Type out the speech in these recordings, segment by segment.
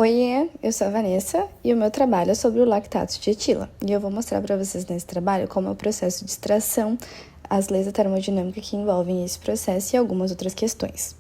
Oiê, eu sou a Vanessa e o meu trabalho é sobre o lactato de etila. E eu vou mostrar para vocês nesse trabalho como é o processo de extração, as leis da termodinâmica que envolvem esse processo e algumas outras questões.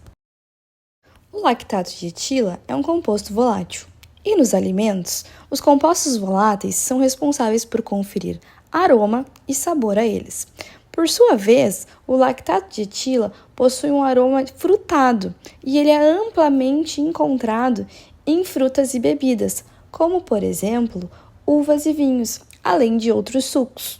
O lactato de etila é um composto volátil. E nos alimentos, os compostos voláteis são responsáveis por conferir aroma e sabor a eles. Por sua vez, o lactato de etila possui um aroma frutado e ele é amplamente encontrado em frutas e bebidas, como, por exemplo, uvas e vinhos, além de outros sucos.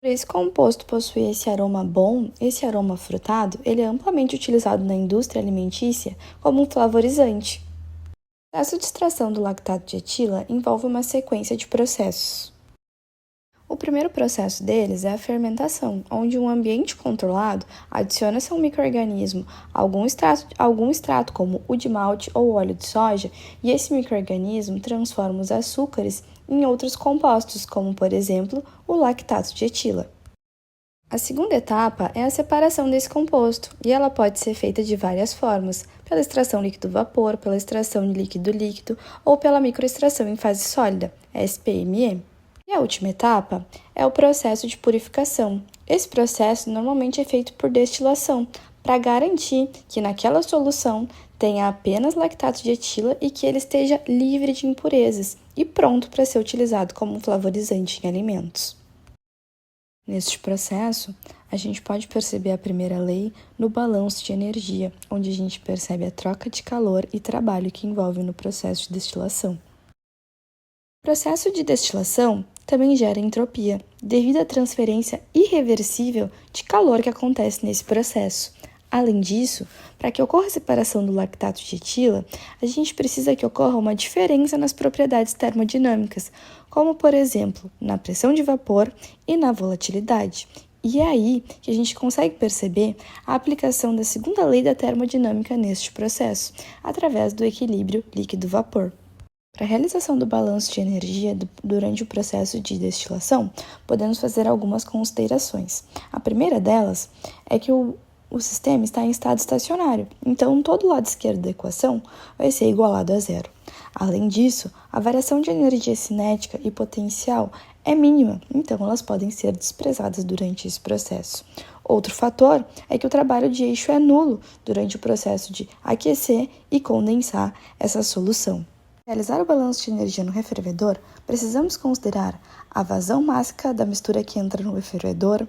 Esse composto possui esse aroma bom, esse aroma frutado, ele é amplamente utilizado na indústria alimentícia como um flavorizante. O processo de extração do lactato de etila envolve uma sequência de processos. O primeiro processo deles é a fermentação, onde um ambiente controlado adiciona-se a um micro-organismo algum extrato como o de malte ou óleo de soja, e esse micro-organismo transforma os açúcares em outros compostos, como por exemplo o lactato de etila. A segunda etapa é a separação desse composto, e ela pode ser feita de várias formas, pela extração líquido-vapor, pela extração de líquido-líquido ou pela microextração em fase sólida, SPME. E a última etapa é o processo de purificação. Esse processo normalmente é feito por destilação, para garantir que naquela solução tenha apenas lactato de etila e que ele esteja livre de impurezas e pronto para ser utilizado como um flavorizante em alimentos. Neste processo, a gente pode perceber a primeira lei no balanço de energia, onde a gente percebe a troca de calor e trabalho que envolve no processo de destilação. O processo de destilação também gera entropia, devido à transferência irreversível de calor que acontece nesse processo. Além disso, para que ocorra a separação do lactato de etila, a gente precisa que ocorra uma diferença nas propriedades termodinâmicas, como, por exemplo, na pressão de vapor e na volatilidade. E é aí que a gente consegue perceber a aplicação da segunda lei da termodinâmica neste processo, através do equilíbrio líquido-vapor. Para a realização do balanço de energia durante o processo de destilação, podemos fazer algumas considerações. A primeira delas é que o sistema está em estado estacionário, então todo o lado esquerdo da equação vai ser igualado a zero. Além disso, a variação de energia cinética e potencial é mínima, então elas podem ser desprezadas durante esse processo. Outro fator é que o trabalho de eixo é nulo durante o processo de aquecer e condensar essa solução. Para realizar o balanço de energia no refervedor, precisamos considerar a vazão mássica da mistura que entra no refervedor,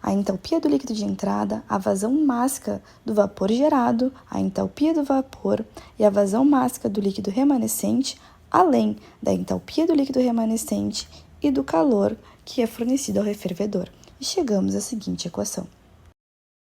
a entalpia do líquido de entrada, a vazão mássica do vapor gerado, a entalpia do vapor e a vazão mássica do líquido remanescente, além da entalpia do líquido remanescente e do calor que é fornecido ao refervedor. E chegamos à seguinte equação.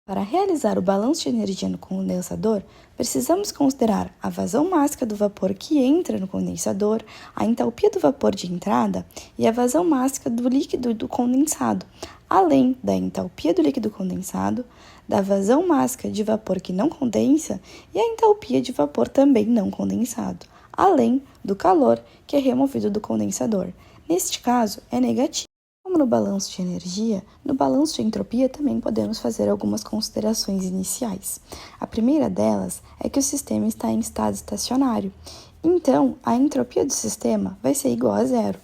Para realizar o balanço de energia no condensador, precisamos considerar a vazão mássica do vapor que entra no condensador, a entalpia do vapor de entrada e a vazão mássica do líquido do condensado, além da entalpia do líquido condensado, da vazão mássica de vapor que não condensa e a entalpia de vapor também não condensado, além do calor que é removido do condensador. Neste caso, é negativo. Como no balanço de energia, no balanço de entropia também podemos fazer algumas considerações iniciais. A primeira delas é que o sistema está em estado estacionário, então a entropia do sistema vai ser igual a zero.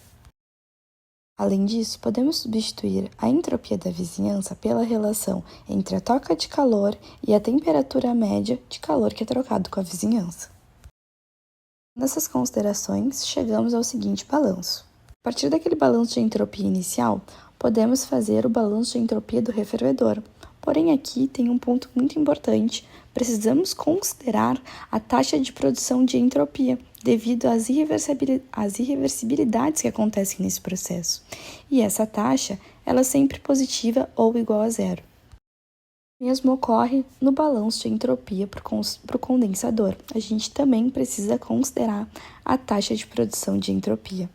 Além disso, podemos substituir a entropia da vizinhança pela relação entre a troca de calor e a temperatura média de calor que é trocado com a vizinhança. Nessas considerações, chegamos ao seguinte balanço. A partir daquele balanço de entropia inicial, podemos fazer o balanço de entropia do refervedor. Porém, aqui tem um ponto muito importante. Precisamos considerar a taxa de produção de entropia, devido às irreversibilidades que acontecem nesse processo. E essa taxa, ela é sempre positiva ou igual a zero. O mesmo ocorre no balanço de entropia para o condensador. A gente também precisa considerar a taxa de produção de entropia.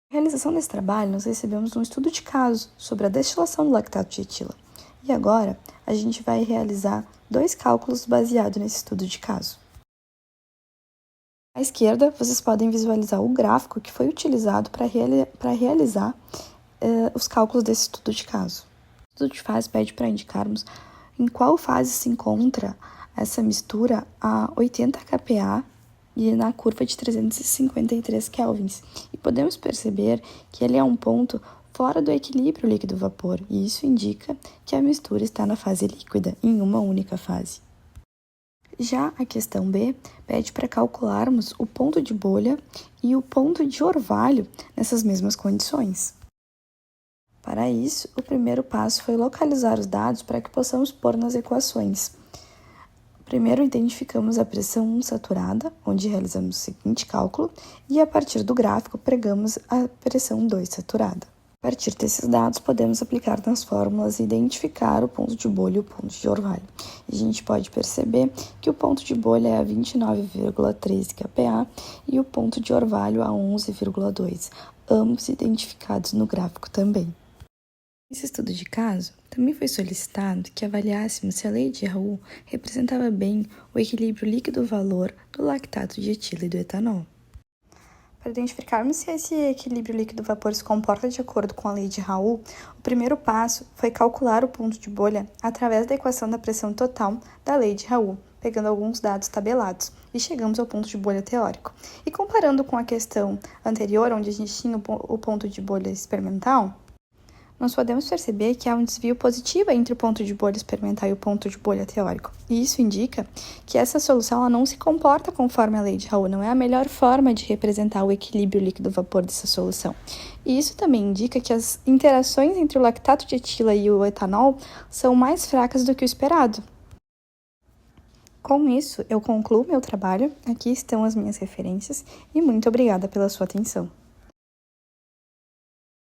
Na realização desse trabalho, nós recebemos um estudo de caso sobre a destilação do lactato de etila. E agora, a gente vai realizar 2 cálculos baseados nesse estudo de caso. À esquerda, vocês podem visualizar o gráfico que foi utilizado para realizar os cálculos desse estudo de caso. O estudo de fase pede para indicarmos em qual fase se encontra essa mistura a 80 kPa e na curva de 353 kelvins. E podemos perceber que ele é um ponto fora do equilíbrio líquido-vapor, e isso indica que a mistura está na fase líquida, em uma única fase. Já a questão B pede para calcularmos o ponto de bolha e o ponto de orvalho nessas mesmas condições. Para isso, o primeiro passo foi localizar os dados para que possamos pôr nas equações. Primeiro, identificamos a pressão 1 saturada, onde realizamos o seguinte cálculo, e a partir do gráfico pregamos a pressão 2 saturada. A partir desses dados, podemos aplicar nas fórmulas e identificar o ponto de bolha e o ponto de orvalho. E a gente pode perceber que o ponto de bolha é a 29,13 kPa e o ponto de orvalho a 11,2, ambos identificados no gráfico também. Nesse estudo de caso, também foi solicitado que avaliássemos se a lei de Raoult representava bem o equilíbrio líquido-valor do lactato de etila e do etanol. Para identificarmos se esse equilíbrio líquido-vapor se comporta de acordo com a lei de Raoult, o primeiro passo foi calcular o ponto de bolha através da equação da pressão total da lei de Raoult, pegando alguns dados tabelados, e chegamos ao ponto de bolha teórico. E comparando com a questão anterior, onde a gente tinha o ponto de bolha experimental, nós podemos perceber que há um desvio positivo entre o ponto de bolha experimental e o ponto de bolha teórico. E isso indica que essa solução ela não se comporta conforme a lei de Raoult, não é a melhor forma de representar o equilíbrio líquido-vapor dessa solução. E isso também indica que as interações entre o lactato de etila e o etanol são mais fracas do que o esperado. Com isso, eu concluo meu trabalho, aqui estão as minhas referências e muito obrigada pela sua atenção.